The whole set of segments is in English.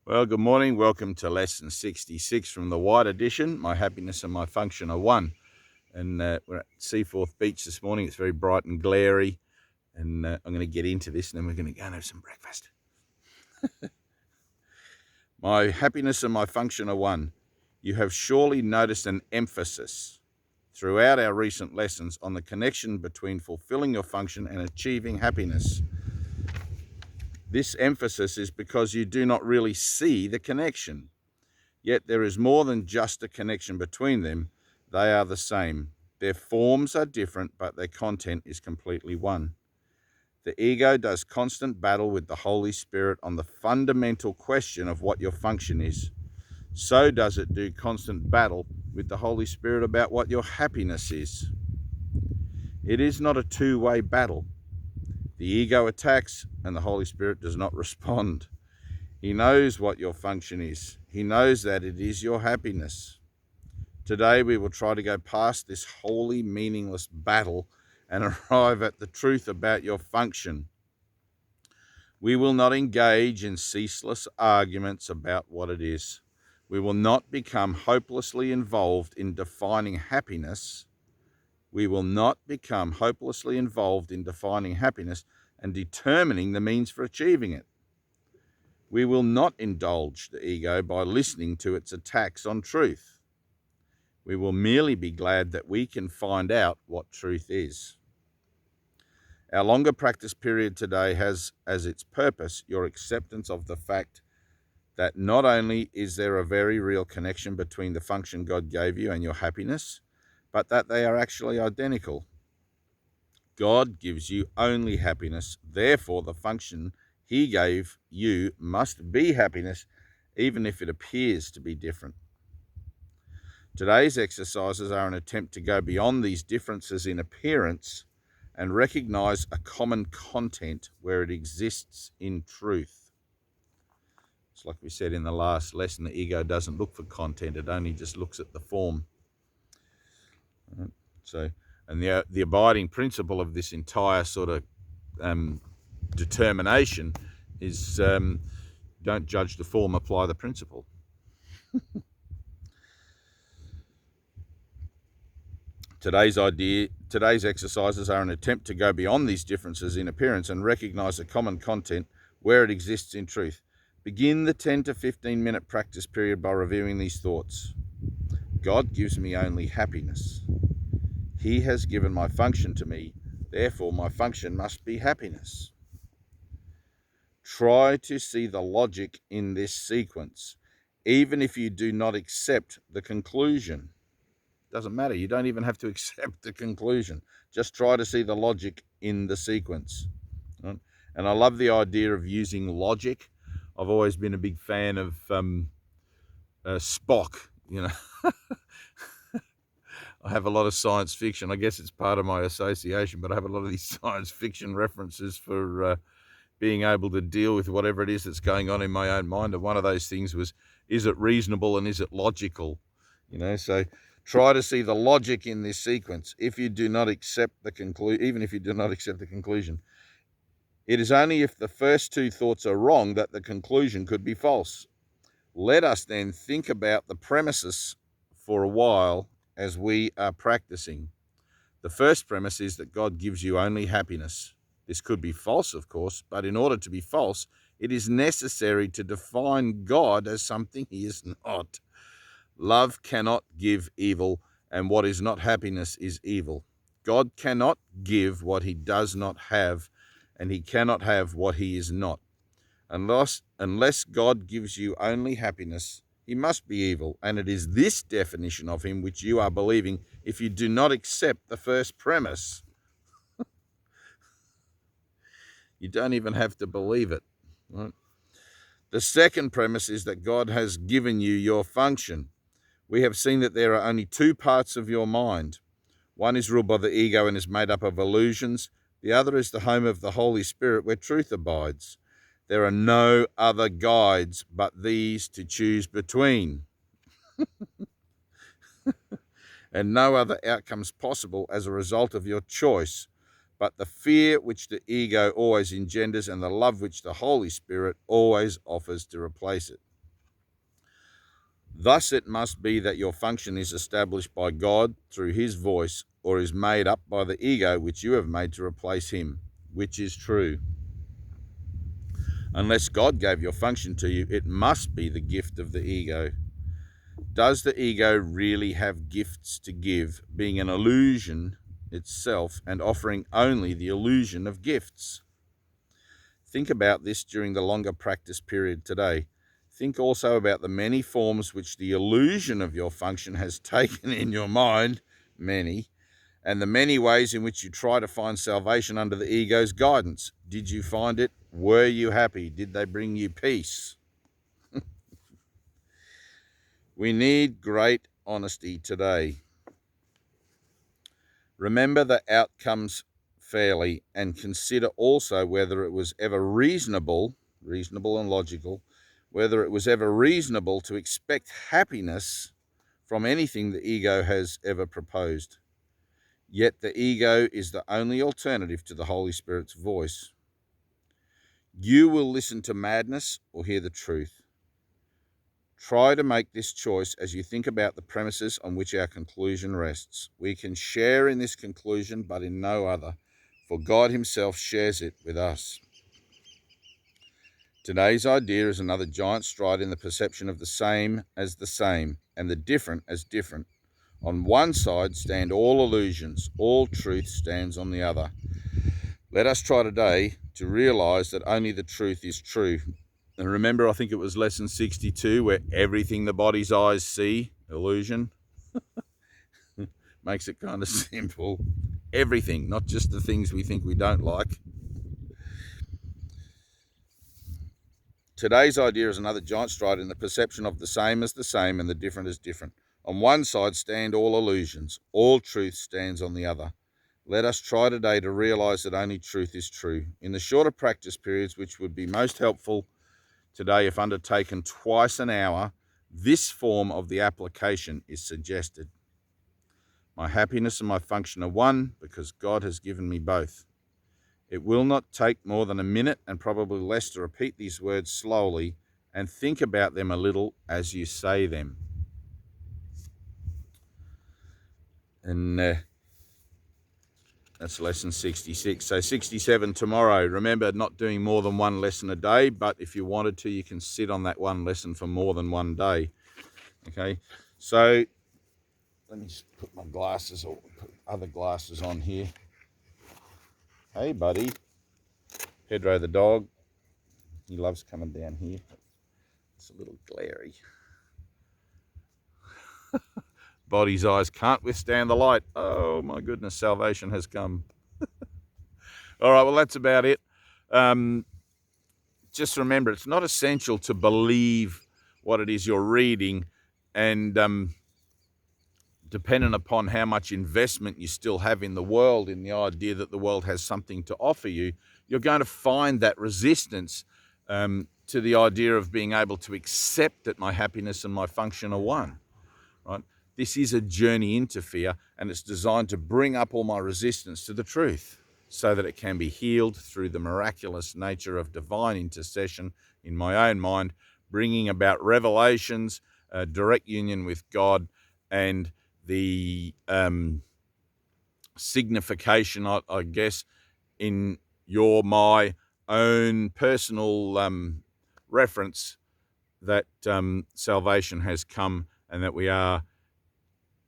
Well, good morning. Welcome to lesson 66 from the White Edition. My happiness and my function are one. And we're at Seaforth Beach this morning. It's very bright and glary. And I'm going to get into this and then we're going to go and have some breakfast. My happiness and my function are one. You have surely noticed an emphasis throughout our recent lessons on the connection between fulfilling your function and achieving happiness. This emphasis is because you do not really see the connection. Yet there is more than just a connection between them. They are the same. Their forms are different, but their content is completely one. The ego does constant battle with the Holy Spirit on the fundamental question of what your function is. So does it do constant battle with the Holy Spirit about what your happiness is. It is not a two-way battle. The ego attacks and the Holy Spirit does not respond. He knows what your function is. He knows that it is your happiness. Today we will try to go past this wholly meaningless battle and arrive at the truth about your function. We will not engage in ceaseless arguments about what it is. We will not become hopelessly involved in defining happiness. We will not become hopelessly involved in defining happiness and determining the means for achieving it. We will not indulge the ego by listening to its attacks on truth. We will merely be glad that we can find out what truth is. Our longer practice period today has as its purpose your acceptance of the fact that not only is there a very real connection between the function God gave you and your happiness, but that they are actually identical. God gives you only happiness, therefore the function He gave you must be happiness, even if it appears to be different. Today's exercises are an attempt to go beyond these differences in appearance and recognize a common content where it exists in truth. It's like we said in the last lesson, the ego doesn't look for content, it only just looks at the form. And the abiding principle of this entire sort of determination is don't judge the form, apply the principle. Today's exercises are an attempt to go beyond these differences in appearance and recognize a common content where it exists in truth. Begin the 10 to 15 minute practice period by reviewing these thoughts. God gives me only happiness. He has given my function to me, therefore my function must be happiness. Try to see the logic in this sequence, even if you do not accept the conclusion. Doesn't matter, you don't even have to accept the conclusion. Just try to see the logic in the sequence. And I love the idea of using logic. I've always been a big fan of Spock, you know. I have a lot of science fiction. I guess it's part of my association, but I have a lot of these science fiction references for being able to deal with whatever it is that's going on in my own mind. And one of those things was, is it reasonable and is it logical? You know, so try to see the logic in this sequence. If you do not accept the even if you do not accept the conclusion, it is only if the first two thoughts are wrong that the conclusion could be false. Let us then think about the premises for a while as we are practicing. The first premise is that God gives you only happiness. This could be false, of course, but in order to be false, it is necessary to define God as something He is not. Love cannot give evil, and what is not happiness is evil. God cannot give what He does not have, and He cannot have what He is not. Unless God gives you only happiness, He must be evil, and it is this definition of Him which you are believing if you do not accept the first premise. You don't even have to believe it. Right? The second premise is that God has given you your function. We have seen that there are only two parts of your mind. One is ruled by the ego and is made up of illusions. The other is the home of the Holy Spirit where truth abides. There are no other guides but these to choose between. And no other outcomes possible as a result of your choice, but the fear which the ego always engenders and the love which the Holy Spirit always offers to replace it. Thus it must be that your function is established by God through his voice, or is made up by the ego which you have made to replace him, which is true. Unless God gave your function to you, it must be the gift of the ego. Does the ego really have gifts to give, being an illusion itself and offering only the illusion of gifts? Think about this during the longer practice period today. Think also about the many forms which the illusion of your function has taken in your mind, many, and the many ways in which you try to find salvation under the ego's guidance. Did you find it? Were you happy? Did they bring you peace? We need great honesty today. Remember the outcomes fairly, and consider also whether it was ever reasonable and logical, whether it was ever reasonable to expect happiness from anything the ego has ever proposed. Yet the ego is the only alternative to the Holy Spirit's voice. You will listen to madness or hear the truth. Try to make this choice as you think about the premises on which our conclusion rests. We can share in this conclusion, but in no other, for God himself shares it with us. Today's idea is another giant stride in the perception of the same as the same, and the different as different. On one side stand all illusions, all truth stands on the other. Let us try today to realize that only the truth is true. And remember, I think it was lesson 62, where everything the body's eyes see, illusion, makes it kind of simple. Everything, not just the things we think we don't like. Today's idea is another giant stride in the perception of the same as the same and the different as different. On one side stand all illusions, all truth stands on the other. Let us try today to realize that only truth is true. In the shorter practice periods, which would be most helpful today if undertaken twice an hour, this form of the application is suggested. My happiness and my function are one because God has given me both. It will not take more than a minute and probably less to repeat these words slowly and think about them a little as you say them. And that's lesson 66. So 67 tomorrow. Remember, not doing more than one lesson a day, but if you wanted to, you can sit on that one lesson for more than one day. Okay, so let me just put my glasses or put other glasses on here. Hey, buddy. Pedro the dog. He loves coming down here. It's a little glary. Body's eyes can't withstand the light. Oh my goodness, salvation has come. All right, well, that's about it. Just remember, it's not essential to believe what it is you're reading, and dependent upon how much investment you still have in the world, in the idea that the world has something to offer you, you're going to find that resistance to the idea of being able to accept that my happiness and my function are one, right? This is a journey into fear, and it's designed to bring up all my resistance to the truth so that it can be healed through the miraculous nature of divine intercession in my own mind, bringing about revelations, direct union with God, and the signification, I guess, in my own personal reference that salvation has come, and that we are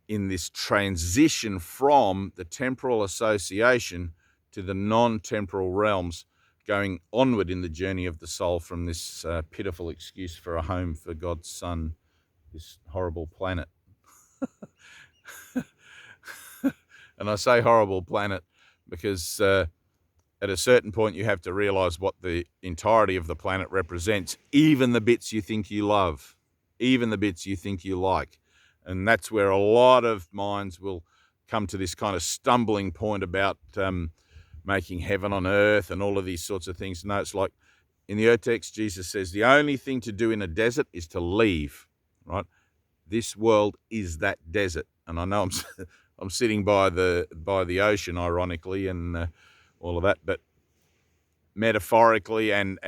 in this transition from the temporal association to the non-temporal realms, going onward in the journey of the soul from this pitiful excuse for a home for God's Son, this horrible planet. And I say horrible planet because at a certain point you have to realize what the entirety of the planet represents, even the bits you think you love, even the bits you think you like. And that's where a lot of minds will come to this kind of stumbling point about making heaven on earth and all of these sorts of things. No, it's like in the text, Jesus says the only thing to do in a desert is to leave, right? This world is that desert. And I know I'm sitting by the ocean, ironically, and all of that, but metaphorically and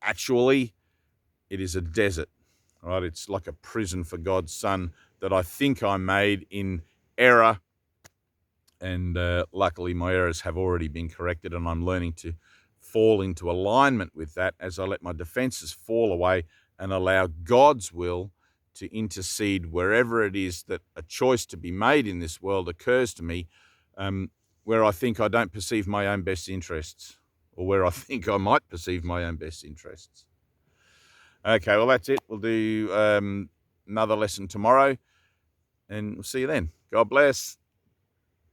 actually, it is a desert. All right, it's like a prison for God's Son that I think I made in error. And luckily, my errors have already been corrected, and I'm learning to fall into alignment with that as I let my defenses fall away and allow God's will to intercede wherever it is that a choice to be made in this world occurs to me, where I think I don't perceive my own best interests, or where I think I might perceive my own best interests. Okay, well, that's it. We'll do another lesson tomorrow, and we'll see you then. God bless.